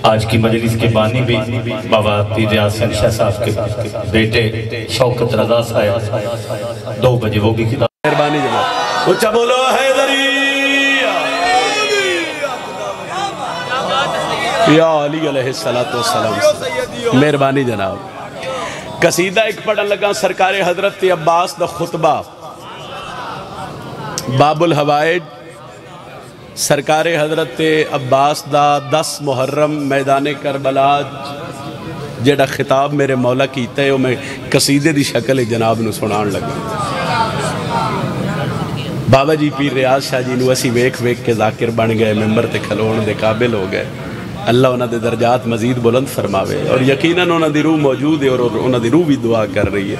آج کی مجلس کے بانی بھی بابا پیر یاسین شاہ صاحب کے بیٹے شوکت رضا صاحب 2 بجے وہ بھی خطاب مہربانی جناب اچھا بولو حیدری یا علی علیہ السلام مہربانی جناب قصیدہ ایک پڑھن لگا سرکار حضرت عباس دا خطبہ باب الحوائج سرکار حضرت عباس دا 10 محرم میدان کربلا جڑا خطاب میرے مولا کیتا ہے وہ میں قصیدے دی شکل جناب نو سنان لگا بابا جی پیر ریاض شاہ جی نو اسی ویک کے ذاکر بن گئے ممبر تے کھلون دے قابل ہو گئے اللہ انہاں دے درجات مزید بلند فرماوے اور یقیناً انہاں دی روح موجود ہے اور انہاں دی روح بھی دعا کر رہی ہے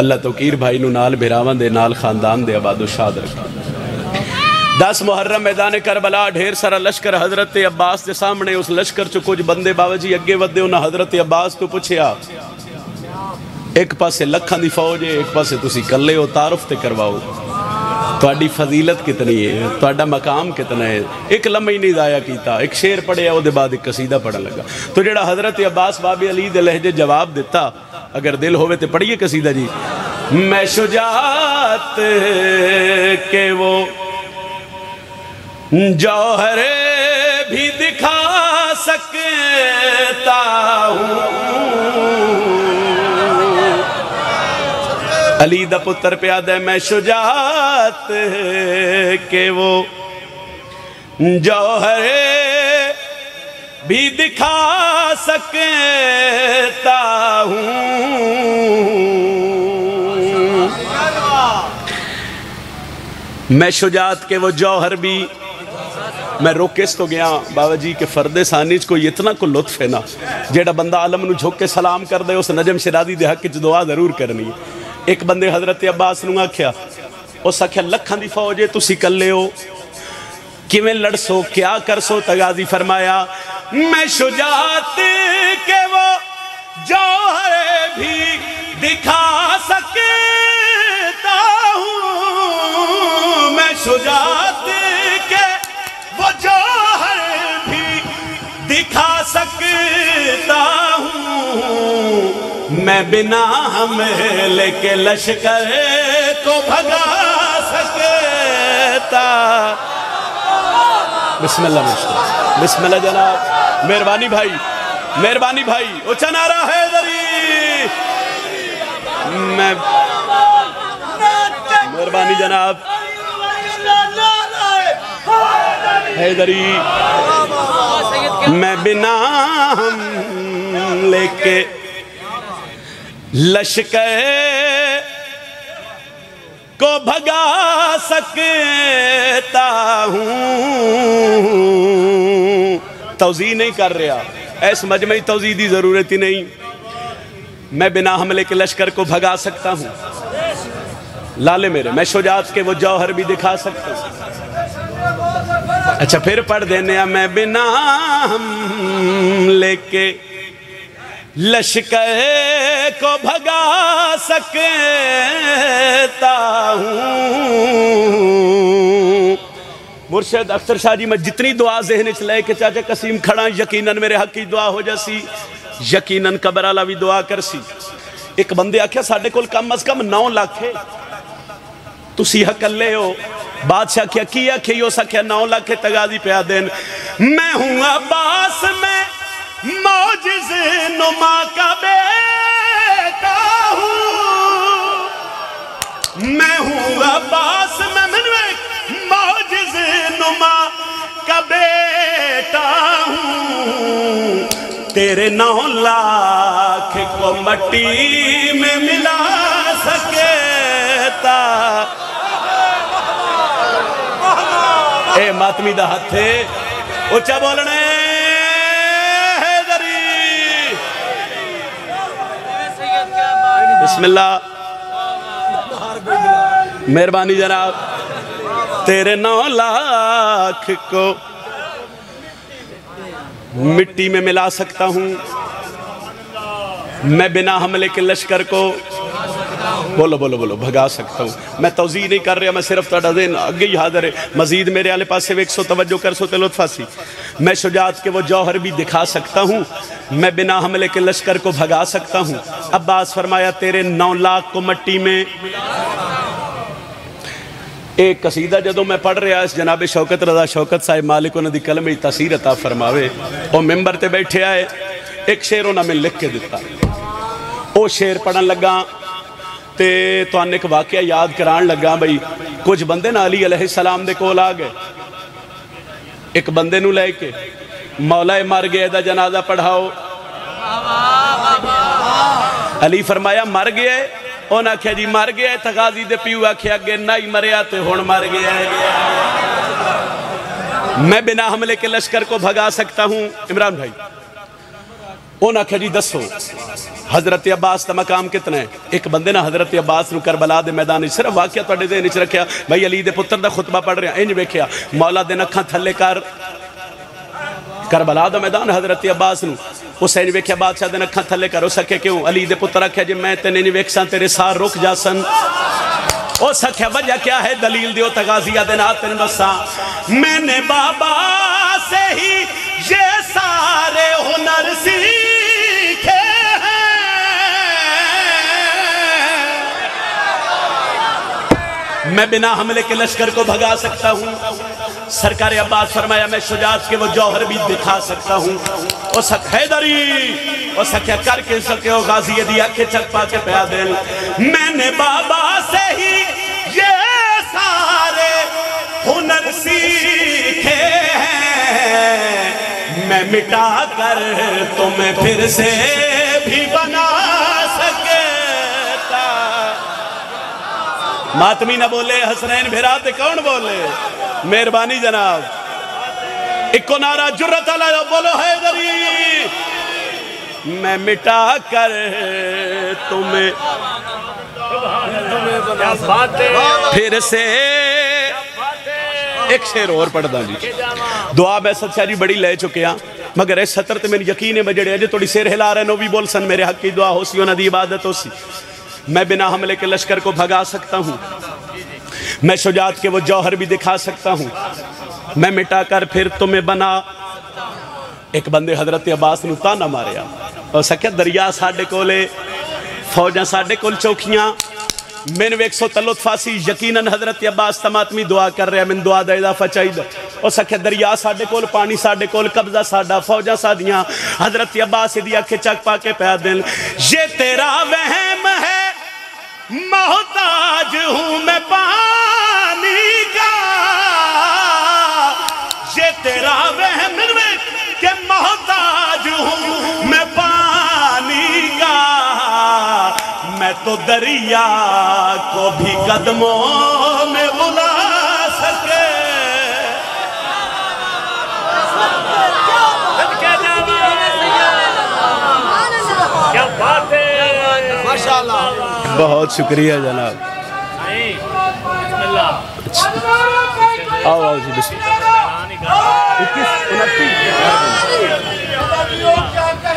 اللہ توقیر بھائی نو نال بھراواں دے نال خاندان دے آباد و شاد رکھا 10 محرم میدان کربلا ڈھیر سارا لشکر حضرت عباس دے سامنے اس لشکر چو کچھ بندے بابا جی اگے ودے انہاں حضرت عباس تو پوچھیا ایک پاسے لکھاں دی فوج ہے ایک پاسے تسی کلے ہو تعارف تے کرواؤ تواڈی فضیلت کتنی ہے تواڈا مقام کتنا ہے ایک لمحہ ہی نہیں ضائع کیتا ایک شعر پڑھیا او دے بعد ایک قصیدہ پڑھن لگا تو جڑا حضرت عباس باب علی دے لہجے جواب دیتا اگر دل ہوئے تے پڑھیے قصیدہ جی میں شجاعت کے وہ جوہر بھی دکھا سکتا ہوں علی دا پتر پیاد ہے میں شجاعت کے وہ جوہر بھی دکھا سکتا ہوں میں شجاعت کے وہ جوہر بھی میں روکس تو گیا بابا جی کے فرد ثانیج کو اتنا کو لطف ہے نا جیڑا بندہ عالم نو جھوک کے سلام کر دے اس نجم شرازی دے حق کی دعا ضرور کرنی ہے ایک بندے حضرت عباس نو آکھیا اس آکھیا لکھاں دی فوجے تسی کلے ہو کیویں لڑسو کیا کرسو تغازی فرمایا میں شجاعت کے وہ جوہر بھی دکھا سکتا ہوں میں شجاعت کے وہ جوہر بھی دکھا سکتا ہوں میں بنا حملے کے لشکر کو بھگا سکتا بسم اللہ بسم اللہ جناب مہربانی بھائی اچھا نعرہ حیدری میں مہربانی جناب حیدری میں بنا حملے کے لشکر کو بھگا سکتا ہوں توضیح نہیں کر رہا ایس مجمعی توضیح دی ضرورت ہی نہیں میں بنا حملے کے لشکر کو بھگا سکتا ہوں لالے میرے میں شجاعت کے وہ جوہر بھی دکھا سکتا ہوں اچھا پھر پڑھ دینے میں بنا حملے کے لشکر کو بھگا سکتا ہوں مرشد اختر شاہ جی میں جتنی دعا ذہن چلائے کہ چاچا قسیم کھڑا یقیناً میرے حق کی دعا ہو جاسی یقیناً قبر والا بھی دعا کرسی ایک بندے آکھیا ساڑھے کول کم از کم 9 لاکھ ہے تسی حقلے ہو بادشاہ کیا کھیو سکیا 9 لاکھ تغازی پہ دین میں ہوں عباس میں موجز نما کا بیٹا ہوں میں ہوں عباس میں موجز نما کا بیٹا ہوں تیرے 9 لاکھ کو مٹی میں ملا سکتا اے ماتمی دا ہاتھ ہے اچھا بولنے بسم اللہ مہربانی جناب تیرے 9 لاکھ کو مٹی میں ملا سکتا ہوں میں بنا حملے کے لشکر کو بولو بولو بولو بھگا سکتا ہوں. میں توضیح نہیں کر رہا, میں صرف تھوڑا ذہن آگے ہی حاضر ہے. مزید میرے آلے پاس سے ایک سو توجہ کر سو تے لطفہ سی. میں شجاعت کے وہ جوہر بھی دکھا سکتا ہوں, میں بنا حملے کے لشکر کو بھگا سکتا ہوں. عباس فرمایا تیرے 9 لاکھ کو مٹی میں. ایک قصیدہ جدوں میں پڑھ رہا اس جناب شوکت رضا شوکت صاحب مالک انہوں دی کلمہ تاثیر عطا فرماوے, وہ ممبر تے بیٹھے آئے, ایک شعر انہوں میں لکھ کے دیتا. وہ شعر پڑھن لگا تے تو انہیں ایک واقعہ یاد کران لگا. بھئی کچھ بندے نا علی علیہ السلام دے کول آ گئے, ایک بندے نو لے کے مولا مر گئے دا جنازہ پڑھاؤ. علی فرمایا مر گئے, انہاں کہا جی مر گیا ہے. تغازی دے پیو آکھیا گے نہیں مریا تے ہون مر گیا ہے. میں بنا حملے کے لشکر کو بھگا سکتا ہوں. عمران بھائی انہاں کہا جی دسو حضرت عباس تا مقام کتنا ہے؟ ایک بندے نا حضرت عباس نو کربلا دے میدان صرف واقعہ تو دے نیچ رکھیا. بھائی علی دے پتر دا خطبہ پڑھ رہے ہیں, انج ویکھیا مولا دے نکھاں تھلے کر کربلا دا میدان حضرت عباس نو. حسین ویکھیا بادشاہ دے نکھاں تھلے کر. ہو سکے کیوں؟ علی دے پتر آکھیا جی میں تے نہیں ویکھساں تیرے سار رک جاسن. ہو سکے وجہ کیا ہے؟ دلیل دیو تغازیہ دے ناتن بساں. میں نے بابا سے ہی یہ سارے ہنر سیکھے ہیں, میں بنا حملے کے لشکر کو بھگا سکتا ہوں. سرکار عباس فرمایا میں شجاعت کے وہ جوہر بھی دکھا سکتا ہوں. او سکھ حیدری او سکھیا کر کے سکے او غازی دیا کے چک پا کے پیا دل. میں نے بابا سے ہی یہ سارے ہنر سیکھے ہیں, میں مٹا کر تمہیں پھر سے بھی بنا سکتا. ماتمی نہ بولے حسنین بھیراتے کون بولے؟ مہربانی جناب. ایک نعرہ جرت علیہ بولو حیدری. میں مٹا کر تمہیں پھر سے. ایک شعر اور پڑھ دا جی. دعا بیست شاہ جی بڑی لے چکے ہیں مگر اس سطر تے میں یقین ہے بجڑے جو توڑی سیر ہلا رہے نو بھی بول سن میرے حق کی دعا ہو سی انہاں دی عبادت ہو سی. میں بنا حملے کے لشکر کو بھگا سکتا ہوں, میں شجاعت کے وہ جوہر بھی دکھا سکتا ہوں, میں مٹا کر پھر تمہیں بنا. ایک بندے حضرت عباس نو تانا ماریا اور سکیا دریا ساڑھے کولے فوجاں ساڑھے کول چوکیاں. میں نے ایک سو تلت فاسی یقیناً حضرت عباس تماتمی دعا کر رہے ہیں, من دعا دا اضافہ چاہیے. اور سکیا دریا ساڑھے کول پانی ساڑھے کول قبضہ ساڑھا فوجاں ساڑھیاں. حضرت عباس دیا کے چک پا کے پیا دل. یہ تیرا وہم ہے محتاج ہوں میں پانی کا, یہ تیرا وہم ہے کہ محتاج ہوں میں پانی کا. میں تو دریا کو بھی قدموں میں بلا سکے. کیا بات ہے, ماشاءاللہ. بہت شکریہ جناب. آؤ آؤ جی بسم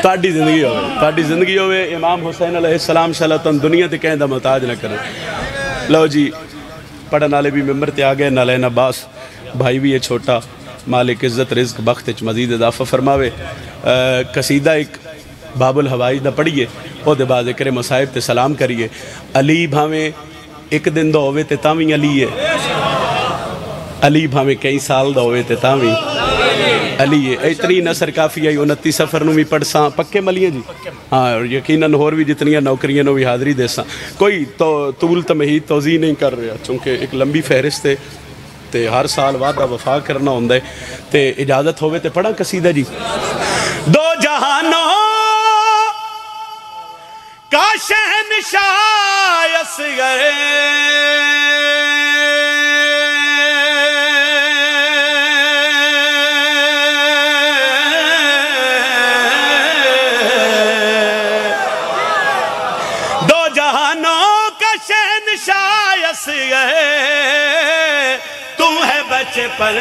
تاڑی زندگی ہوئے, تاڑی زندگی ہوئے. امام حسین علیہ السلام شلطن دنیا تے کہیں دا محتاج نہ کریں. لو جی پڑھا نالے بھی ممبر تے آگئے. نالین عباس بھائی بھی یہ چھوٹا, مالک عزت رزق بخت مزید اضافہ فرماوے. قصیدہ ایک باب الہوائی دا پڑھئے, او دے بعد ذکر مصائب تے سلام کریے. علی بھاویں ایک دن دا ہوئے تے تاویں علی ہے, علی بھاویں کئی سال دا ہوئے تے تاویں علی ہے. اتنی نصر کافی ہے 29 سفر نو بھی پڑھ ساں پکے ملیے جی. ہاں یقیناً اور بھی جتنی نوکریاں نو بھی حاضری دے ساں. کوئی طول تمہید توضیح نہیں کر رہا چونکہ ایک لمبی فہرست ہے تے ہر سال وعدہ وفا کرنا ہوندے تے اجازت ہوئے تے پڑھا قصیدہ جی. دو جہانوں کا شہنشاہ اصغر تو ہے بچپن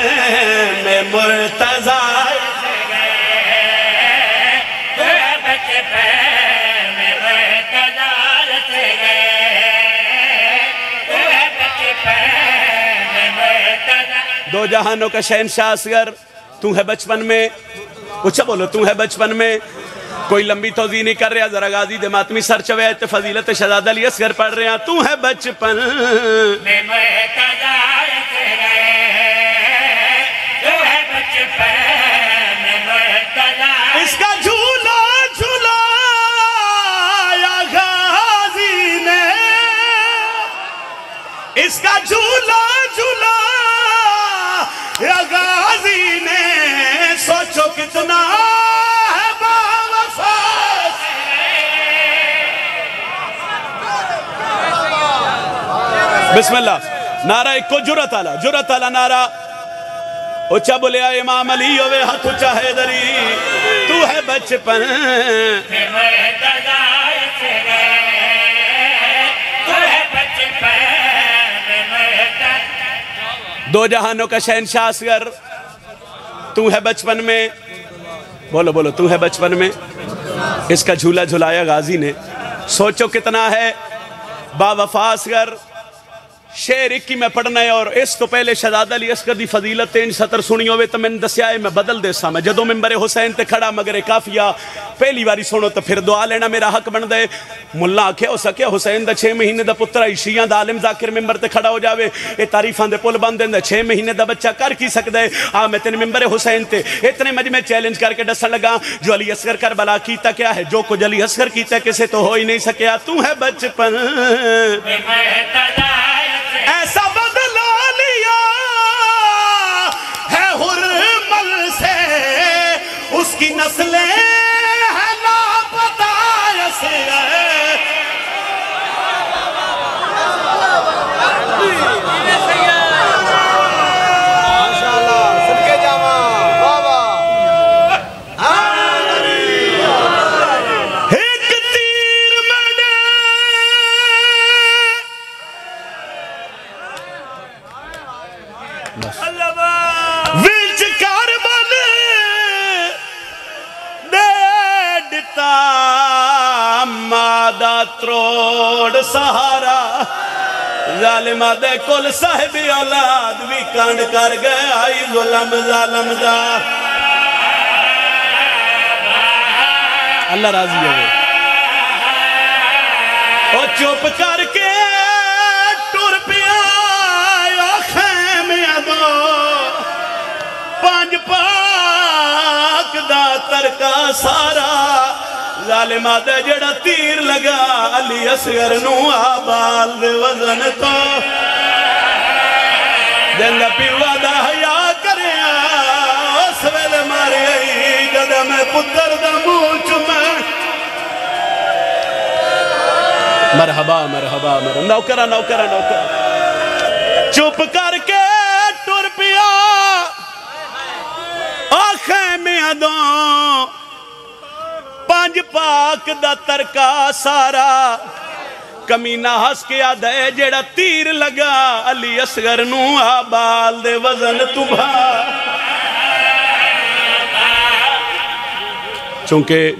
میں مرتضیٰ, تو ہے بچپن میں مرتضیٰ دو جہانوں کا شہنشاہ اصغر تو ہے بچپن میں، اچھا بولو تو ہے بچپن میں، کوئی لمبی توضیح نہیں کر رہا، ذرا غازی دے ماتمی سر چوے تے فضیلت شہزادہ علی اصغر پڑھ رہے ہیں. تو ہے بچپن میں مرتضیٰ تو ہے بچپن میں مرتضیٰ اس کا جھولا جھولایا غازی نے، اس کا جھولا جھولایا غازی نے، سوچو کتنا ہے باوفا. بسم اللہ. نعرہ ایک کو جرت آلہ نعرہ اچھا بولیا امام علی ہوئے ہاتھ اچھا حیدری. تو ہے بچپن میں مرتضیٰ تو ہے بچپن میں مرتضیٰ. دو جہانوں کا شہنشاہ اصغر تو ہے بچپن میں، بولو بولو تو ہے بچپن میں، اس کا جھولا جھلایا غازی نے، سوچو کتنا ہے با وفا اصغر. شعر ایک کی میں پڑھنا ہے اور اس تو پہلے شہزادہ علی اصغر دی فضیلت تین سطر سنی ہوئے تو میں نے دسیا ہے میں بدل دے سا میں جدو ممبر حسین تے کھڑا مگر کافیہ پہلی باری سنو تو پھر دعا لینا میرا حق بن دے. ملا آکھے ہو سکے حسین دا 6 مہینے دا پتر آئی شیعہ دا عالم ذاکر ممبر تے کھڑا ہو جاوے اے تعریفان دے پل بند دے 6 مہینے دا بچہ کر کی سکتا ہے. میں تین ممبر حسین تے اتنے مجمع چیلنج کر کے ڈسن لگا جو علی اصغر کربلا کیتا کیا ہے، جو کچھ علی اصغر کیتا کسے تو ہو ہی نہیں سکیا. تو ہے بچپن میں مرتضیٰ ایسا بدلا لیا ہے حرمل سے، اس کی نسلیں ہیں لاپتہ سے. وچ کربل ڈیڈتا مادہ تروڑ سہارا، ظالمہ دے کل صاحب اولاد بھی کانڈ کر گئے آئی ظلم ظالم دا. اللہ راضی ہوئے او چپ کر کے ٹر پیا خیمے دو پانچ پاک دا ترکا سارا. ظالمہ دے جڑا تیر لگا علی اصغر نو آبال دے وزن تو جنگا پیوا دا حیا کریا اس ویلے مارے آئی جدہ میں پتر دا موچ میں. مرحبا مرحبا مرحبا نوکرہ نوکرہ نوکرہ چپ کر کے ٹر پیا آنکھیں میں دو پانچ پاک دا ترکا سارا. کمینہ ہس کے آدھے جڑا تیر لگا علی اصغر نو آبال دے وزن تبھا. چونکہ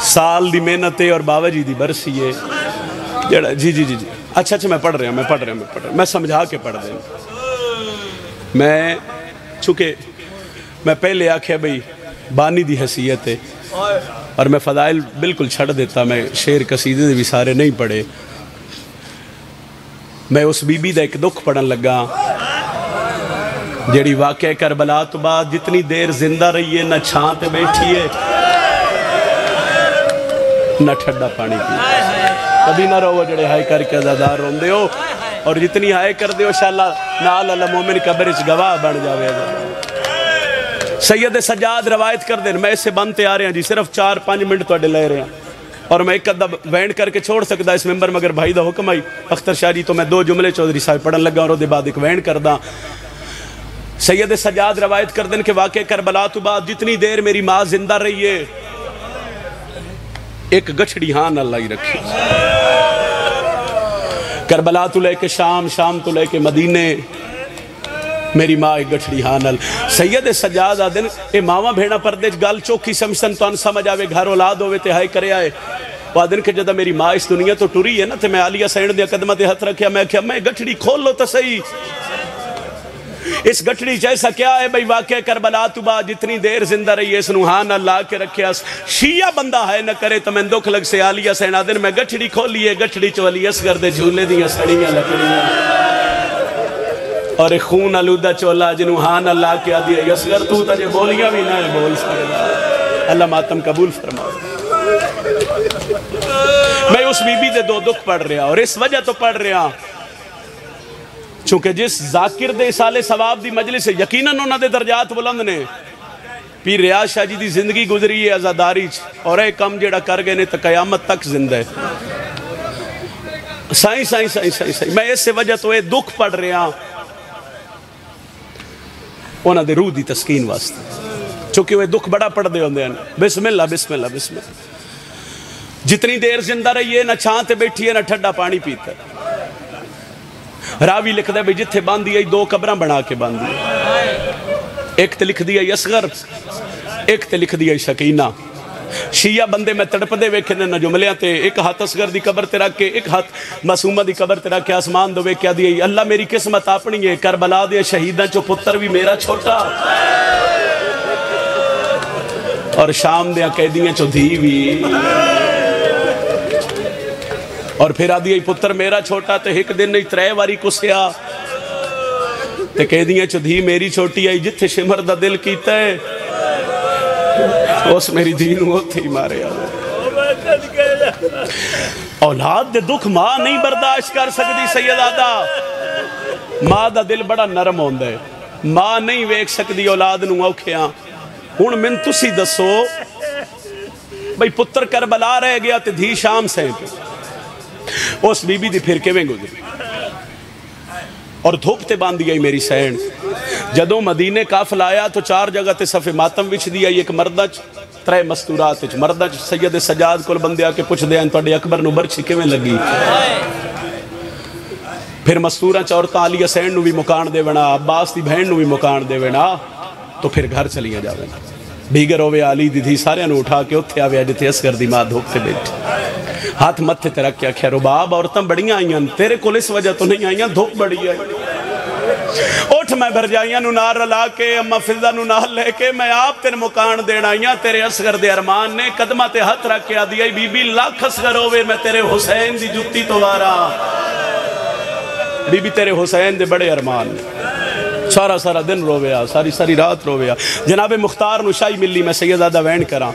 سال دی محنتے اور بابا جی دی برسی ہے جڑا جی جی جی جی اچھا میں پڑھ رہا ہوں میں سمجھا کے پڑھ دیں. میں چونکہ میں پہلے آکھیا بھئی بانی دی حیثیت ہے اور میں فضائل بالکل چھڑ دیتا، میں شعر قصیدے بھی سارے نہیں پڑھے. میں اس بی بی دا ایک دکھ پڑھن لگا جیڑی واقعہ کربلا تو بعد جتنی دیر زندہ رہی ہے نہ چھانتے بیٹھی ہے نہ ٹھڈا پانی پی. کبھی نہ رہو جڑے ہائے کر کے ازادار روم دے ہو اور جتنی ہائے کر دے ہو شاءاللہ نال اللہ مومن قبر اچ گواہ بن جاوے. سید سجاد روایت کر دیں میں اسے بنتے آ رہے ہیں جی صرف 4-5 منٹ تو اڈے لے رہے ہیں اور میں ایک ادھا وینڈ کر کے چھوڑ سکتا اس ممبر مگر بھائی دا حکم آئی اختر شاہ جی تو میں 2 جملے چودھری صاحب پڑھن لگا اور دے بعد ایک وینڈ کر دا. سید سجاد روایت کر دیں کہ واقع کربلا تو بعد جتنی دیر میری ماں زندہ رہی ہے ایک گچھڑی ہاں اللہ ہی رکھی. کربلا تو لے کے شام تو لے کے مدینے میری ماں ایک گھڑی ہانل. سید سجاد آدن اے ماما بھیڑا پردے گال چوکی سمجھن تو ان سمجھ آوے گھر اولاد ہوئے تے ہائے کرے آئے. وہ آدن کہ جدہ میری ماں اس دنیا تو ٹوری ہے نا تے میں عالیہ سینڈ دیا قدمت ہتھ رکھیا میں کہا میں گھڑی کھول لو تا صحیح. اس گٹھڑی چیسا کیا ہے بھئی واقعہ کربلا تو بعد جتنی دیر زندہ رہی ہے اس نوحان اللہ کے رکھیا شیعہ بندہ ہے نہ کرے تو میں دکھ لگ سے آلیہ سینا دن میں گٹھڑی کھولی ہے گٹھڑی چولی اصغر دے جھولے دیاں سڑیاں لکڑیاں اور ایک خون علودہ چولا جنوحان اللہ کے آدھی اصغر تو تجھے بولیاں بھی نہ بول سکتا اللہ ماتم قبول فرما میں اس بی بی دے دو دکھ پڑھ رہا اور اس وجہ تو پڑھ رہا چونکہ جس ذاکر دے سالے ثواب دی مجلس یقیناً انہوں نے درجات بلند نے پیر ریاض شاہ جی دی زندگی گزری ہے ازاداری اور اے کم جیڑا کر گئے نے تو قیامت تک زندہ ہے سائیں میں اس سے وجہ تو اے دکھ پڑھ رہا انہوں نے روح دی تسکین واسطے چونکہ وہ دکھ بڑا پڑھ دے ہوندے ہیں بسم اللہ بسم اللہ بسم اللہ جتنی دیر زندہ رہی ہے نہ چھانتے بیٹھی ہے نہ ٹھڈا پانی پیتا ہے راوی لکھ دے بھئی جتھے باندھی ہے دو قبریں بنا کے باندھی ہے ایک تے لکھ دیا اصغر ایک تے لکھ دیا سکینہ شیعہ بندے میں تڑپ دے ویکھنے نہ جملیاں تے ایک ہاتھ اصغر دی قبر تے رکھ کے ایک ہاتھ معصومہ دی قبر تے رکھ کے آسمان دو ویکھیا دی اللہ میری قسمت اپنی ہے کربلا دے شہیداں چو پتر بھی میرا چھوٹا اور شام دے قیدیاں چو دھی بھی اور پھر آدھی پتر میرا چھوٹا تے ایک دن نہیں ترے واری کسیا تے قیدیاں چو دھی میری چھوٹی آئی جتھے شمر دا دل کیتا ہے اس میری دین ہوتی ہی مارے اولاد دے دکھ ماں نہیں برداشت کر سکتی سید آدھا ماں دا دل بڑا نرم ہوندہ ہے ماں نہیں ویک سکتی اولاد نو اوکھیاں ہون من تسی دسو بھئی پتر کربلا رہ گیا تے دھی شام سے اس بی بی دی پھر کے ویں گزری اور دھوپتے باندھی آئی میری سین جدوں مدینے کافل آیا تو 4 جگہ تے صفِ ماتم وچ دی آئی ایک مردہ ترے مستورات مردہ سید سجاد کول بندے آ کے پوچھ دے ہیں توڑے اکبر نو برچھی کیویں لگی پھر مستوراں عورتاں علی حسین نو بھی مکان دے ونا عباس دی بہن نو بھی مکان دے ونا تو پھر گھر چلیاں جاویں دیگر ہوئے علی دی تھی سارے نو اٹھا کے اتھے آوے جتے اصغر دی ماں دھوپتے بیٹھ ہاتھ متھے تے رکھ کے آکھیا رباب عورتاں بڑیاں آئیاں تیرے کول اس وجہ تو نہیں آئیاں دھوپ بڑی آئی اٹھ میں بھر جائیاں نو نار رلا کے اما فضہ نو نال لے کے میں آپ تیرے مکان دینا آئیاں تیرے اصغر دے ارمان نے قدمہ تے ہاتھ رکھ کے آدھی آئی بی بی لاکھ اصغر ہوئے میں تیرے حسین دی جتی تو وارا بی بی تیرے حسین دے بڑے ارمان سارا دن رویا ساری رات رویا جناب مختار نو شاہی ملی میں سیدادہ وین کراں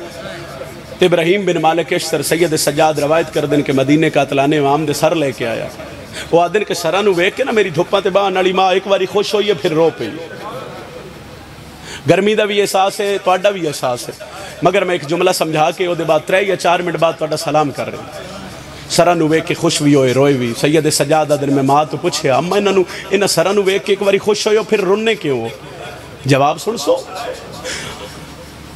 ابراہیم بن مالک اشتر سید سجاد روایت کر دن کے مدینے کا تلانے امام دے سر لے کے آیا وہ آدن کے سرہ نو ویک کے نا میری دھپاں تے باہن نالی ماں ایک باری خوش ہوئی ہے پھر رو پئی گرمی دا بھی احساس ہے توڑا بھی احساس ہے مگر میں ایک جملہ سمجھا کے وہ دے بعد 3 یا 4 منٹ بعد توڑا سلام کر رہے ہیں سرہ نو ویک کے خوش بھی ہوئے روئے بھی سید سجاد آدن میں ماں تو پوچھے اما انہا سرہ نو ویک کے ایک باری خوش ہوئے پھر رونے کیوں جواب سن سو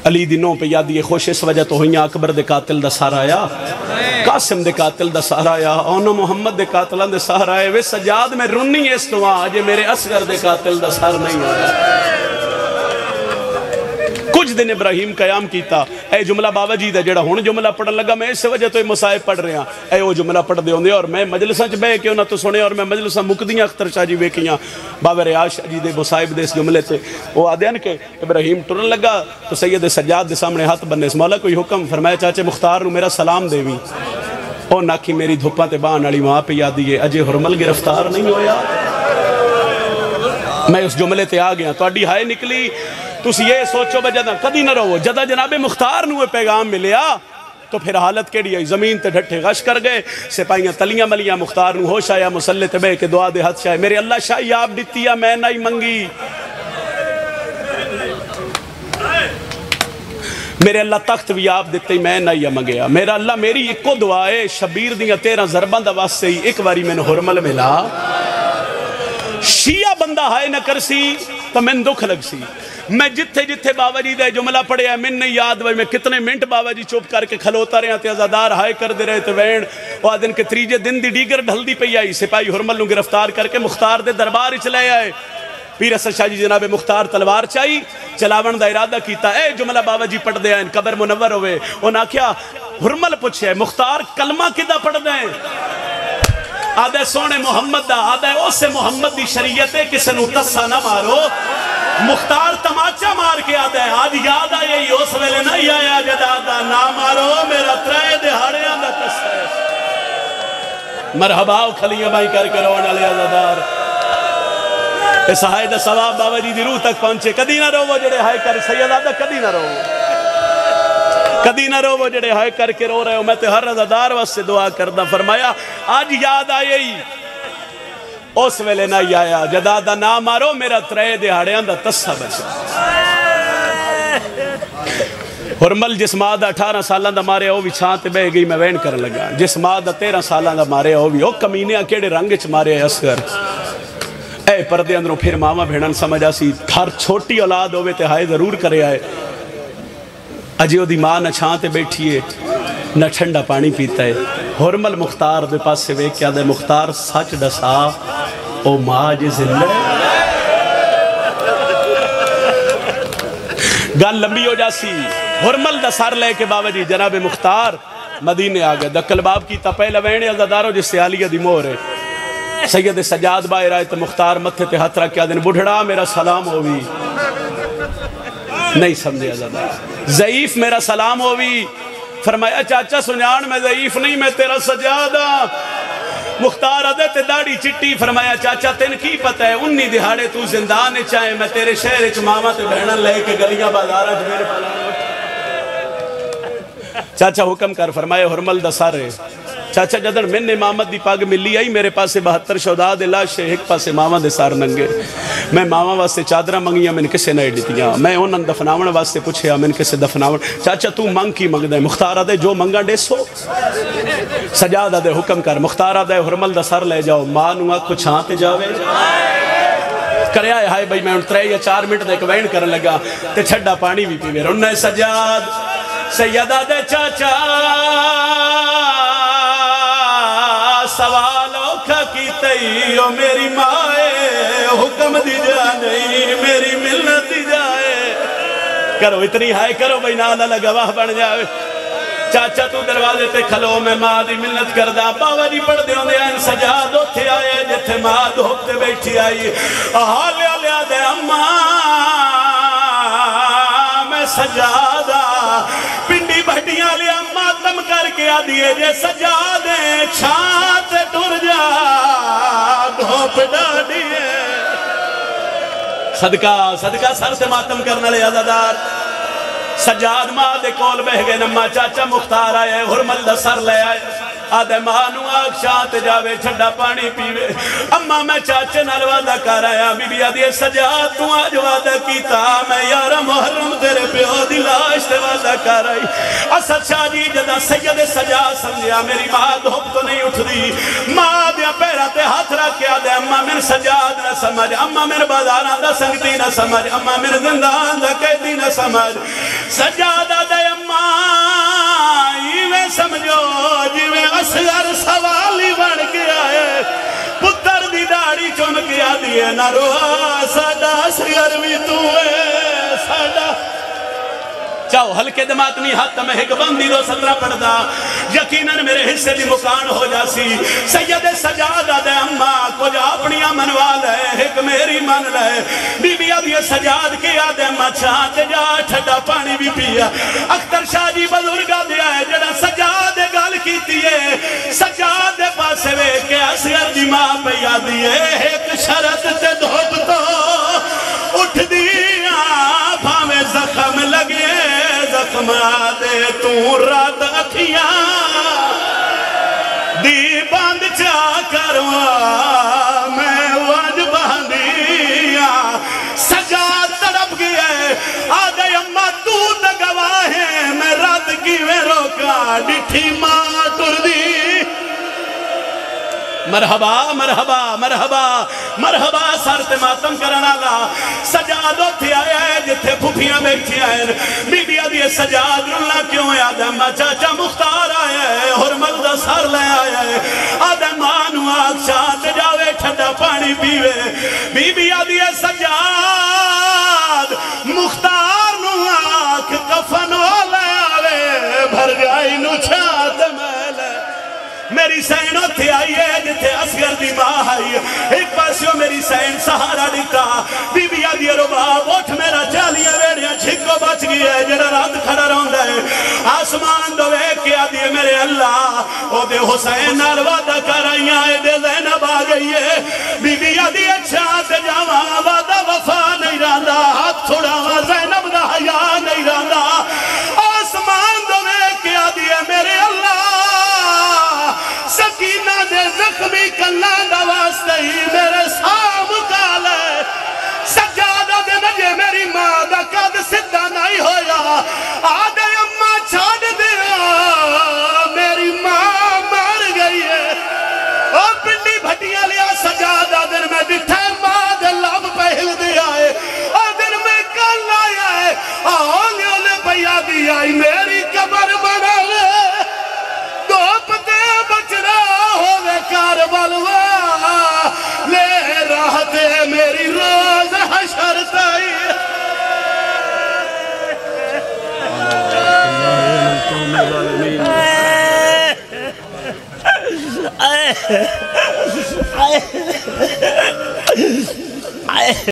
علی دنوں پہ یادی خوش اس وجہ تو ہوئیاں اکبر دے قاتل دا سارا آیا قاسم دے قاتل دا سارا آیا اونا محمد دے قاتلان دے سارا آیا وے سجاد میں رنی اس تو آجے میرے اصغر دے قاتل دا سار نہیں آیا کچھ دن ابراہیم قیام کیتا اے جملہ بابا جی دا جڑا ہون جملہ پڑھن لگا میں اس وجہ تو مصائب پڑھ رہے ہیں اے وہ جملہ پڑھ دے ہوندے اور میں مجلساں چ بے کیوں نہ تو سنے اور میں مجلساں مقدیاں اختر شاہ جی ویکیاں بابا ریاض شاہ جی دے مصائب دے اس جملے تے وہ آدھین کہ ابراہیم ٹرن لگا تو سید سجاد دے سامنے ہاتھ بننے اس مولا کوئی حکم فرمایا چاچے مختار نو میرا سلام دے بھی او ناکی میری دھپاں تے باہن والی وہاں پہ یادی ہے اجے حرمل گرفتار نہیں ہویا میں اس جملے تے آ گیا تو اڈی ہائے نکلی تُس یہ سوچو بے جدہ کدی نہ رہو جدہ جناب مختار نوے پیغام ملیا تو پھر حالت کیڑی آئی زمین تے ڈھٹے غش کر گئے سپاہیاں تلیاں ملیاں مختار نو ہوش آیا مسلح تے بے کے دعا دے حد شاہ میرے اللہ شاہی آپ دیتیا میں نہیں منگی میرے اللہ تخت بھی آپ دیتے میں نہیں منگیا میرا اللہ میری ایک کو دعائے شبیر دیاں 13 ضربان دا واسطے ہی ایک باری میں نے حرمل ملا شیعہ بندہ ہائے نہ کرسی تو میں دکھ لگ سی میں جتھے بابا جی دے جملہ پڑھے ہیں من نہیں یاد بھائی میں کتنے منٹ بابا جی چوپ کر کے کھلوتا رہے ہیں تے ازادار ہائے کر دے رہے تے وین وہ آدن کے 3 دن دی ڈیگر ڈھل دی پہ آئی سپاہی حرمل نو گرفتار کر کے مختار دے دربار چلے آئے پیر اسد شاہ جی جناب مختار تلوار چاہی چلاون دا ارادہ کیتا اے جملہ بابا جی پڑھ دے ہیں قبر منور ہوئے وہ نہ کیا حرمل پوچھے مختار کلمہ کدہ پڑھ دیں آدھے سونے محمد دا آدھے اسے محمد دی شریعت ہے کسے نو تسا نہ مارو مختار تماچا مار کے آدھے آج یاد آئے ہی اس ویلے نہیں آیا جدادا نہ مارو میرا ترے دہاڑے آدھا تسا ہے مرحبا کھلیاں بھائی کر کے رونا لے آزادار اس ہائے دا ثواب بابا جی دی روح تک پہنچے کدی نہ رو وہ جڑے ہائے کر سید آدھا کدی نہ رو کدی نہ رو وہ جڑے ہائے کر کے رو رہے ہو میں تے ہر عزادار واسطے دعا کردہ فرمایا آج یاد آئے ہی اس ویلے نہ آیا جدادا نہ مارو میرا ترے دہاڑیاں دا تسا بچا حرمل جس ماں دا 18 سالان دا مارے ہو بھی چھانتے بے گئی میں وین کرن لگا جس ماں دا 13 سالان دا مارے ہو بھی او کمینیاں کیڑے رنگ چ مارے اصغر اے پردے اندروں پھر ماما بھیڑن سمجھا سی ہر چھوٹی اولاد ہوئے تے ہائے ضرور کرے آئے اجیو دی ماں نہ چھانتے بیٹھیے نہ ٹھنڈا پانی پیتا ہے حرمل مختار دے پاس سے وے کیا دے مختار سچ ڈسا او ماں جی زندہ گل لمبی ہو جاسی حرمل دا سر لے کے بابا جی جناب مختار مدینے آگئے دکل باب کی تا پہلے وینے عزادارو جس سے علیہ دی مور ہے سید سجاد باہر آئے تو مختار متھے تے ہتھ رکھیا دن بڑھڑا میرا سلام ہوئی نہیں سمجھے عزادار ضعیف میرا سلام ہوئی فرمایا چاچا سنیان میں ضعیف نہیں میں تیرا سجادہ مختار آدھے تے داڑی چٹی فرمایا چاچا تین کی پتہ ہے 19 دہاڑے تو زندان چاہے میں تیرے شہر چ ماما تے بہنن لے کے گلیاں بازارہ جو میرے پلانے چاچا حکم کر فرمایا حرمل دا سر ہے چاچا جدن میں نے مامد دی پاگ ملی آئی میرے پاسے 72 شہداء دے لاش ایک پاسے ماما دے سار ننگے میں ماما واسطے چادرہ منگیاں میں نے کسے نہ ڈیتیاں میں انہوں دفناون واسطے پوچھیا میں نے کسے دفناون چاچا تو منگ کی منگ دے مختار دے جو منگا ڈے سو سجادہ دے حکم کر مختار دے حرمل دا سر لے جاؤ ماں نوہ کو چھانتے جاوے کرے آئے ہائے بھائی میں ان 3 یا 4 منٹ دے کوین کرن لگا تے چھڑا پانی بھی پیوے انہیں سجاد سیدہ دے چاچا سوال اوکھا کی تئیو میری مائے حکم دی جانے میری ملت دی جائے کرو اتنی ہائے کرو بھئی نانا لگواہ بڑھ جاوے چاچا تو دروازے تے کھلو میں ماں دی ملت کردہ باوا جی پڑھ دیوں دے آئین سجاد ہوتے آئے جتے ماں دھوکتے بیٹھی آئی آلیا لیا دے اماں میں سجادہ پنڈی بھٹیاں لیا ماتم کر کے آدھیے جے سجادیں چھانتے ٹر جا دھوپ ڈاڑیے صدقہ سر سے ماتم کرنا لے عزادار سجاد ماں دے کول بہ گئے نمہ چاچا مختار آئے حرمل دا سر لے آئے آدھے مانو آگ شانت جاوے چھڑا پانی پیوے اممہ میں چاچے نال وعدہ کر آیا بی بی آدھے سجاد تو آج وعدہ کیتا میں یارا محرم تیرے پیو دی لاش تے وعدہ کر آئی اسد شاہ جی جدہ سید سجاد سمجھیا میری ماں دھوپ تو نہیں اٹھ دی ماں دیا پیرہ تے ہاتھ رکھ کے آدھے اممہ من سجاد نہ سمجھ اممہ من بازاران دا سنگتی نہ سمجھ اممہ من زندان دا قیدی نہ سمجھ سجاد آدھے اممہ ایویں سمجھو جیویں اصغر سوالی بڑھ کے آئے پتر دی داڑی چون کے آدھیے نہ روحا ساڑا اصغر بھی تو ہے ساڑا چاہو ہلکے دماتنی حد میں ایک بندی 217 پڑھ دا یقیناً میرے حصے دی مکان ہو جاسی سید سجاد آدھے اممہ کو جا اپنی منوا لے ایک میری من لے بی بی آدھے سجاد کے آدھے اممہ چھانتے جا ٹھڑا پانی بھی پیا اختر شاہ جی بزرگ آدھے آئے جڑا سجاد گال کیتی ہے سجاد پاسے وے کے اصغر دی ماں پہ آدھی ہے ایک شرط تے دھوپ تو اٹھ دیا بھامے زخم لگے زخم آدھے تو رات اکھیاں دی باند چاہ کروا میں واج باندیا سجاد تڑپ گئے آدھے اممہ تو دگواہ ہے میں رات کی میں روکا ڈٹھی ماں ٹر دی مرحبا مرحبا مرحبا مرحبا سارت ماتم کرنا لا سجادو تھی آیا ہے جتھے پھوپیاں بیٹھی آئے بی بی آدھے سجاد رلا کیوں ہے آدم چاچا مختار آیا ہے حرمل دا سار لے آیا ہے آدم مانو آگ شانت جاوے ٹھڑا پانی پیوے بی بی آدھے سجاد مختار نو آگ کفنو لے آوے بھر گائی نو چھات میلے میری سینو اتھے آئی ہے جتھے اصغر دی ماں آئی ہے ایک پاسیوں میری سین سہارا دیتا بی بی آدھی رباب اٹھ میرا چالیاں ویڑیاں چھکو بچ گئی ہے جڑا رات کھڑا رہندا ہے آسمان دو ایک کے آدھی ہے میرے اللہ او دے حسین نال وعدہ کر آئیاں اے دے زینب آ گئی ہے بی بی آدھی اچھا تے جاواں وعدہ وفا نہیں رہندا ہاتھ چھڑاواں زینب دا حیا نہیں رہندا آسمان دو ایک کے آدھی ہے میرے اللہ سکینہ دے زخمی کلان دا واسطے ہی میرے سام کالے سجادہ دے نجے میری ماں دا قد سدھا نہیں ہویا آدھے اممہ چھاڑ دیا میری ماں مر گئی ہے اور پنڈی بھٹیاں لیا سجادہ دن میں ڈٹھے ماں دے لب پہل دیا ہے اور دن میں کل آیا ہے آنے انہیں پیا دیا ہے میری قبر بنا لے دو پتے بچنا ہوئے کاربلوا لے راحتے میری روز حشر تائی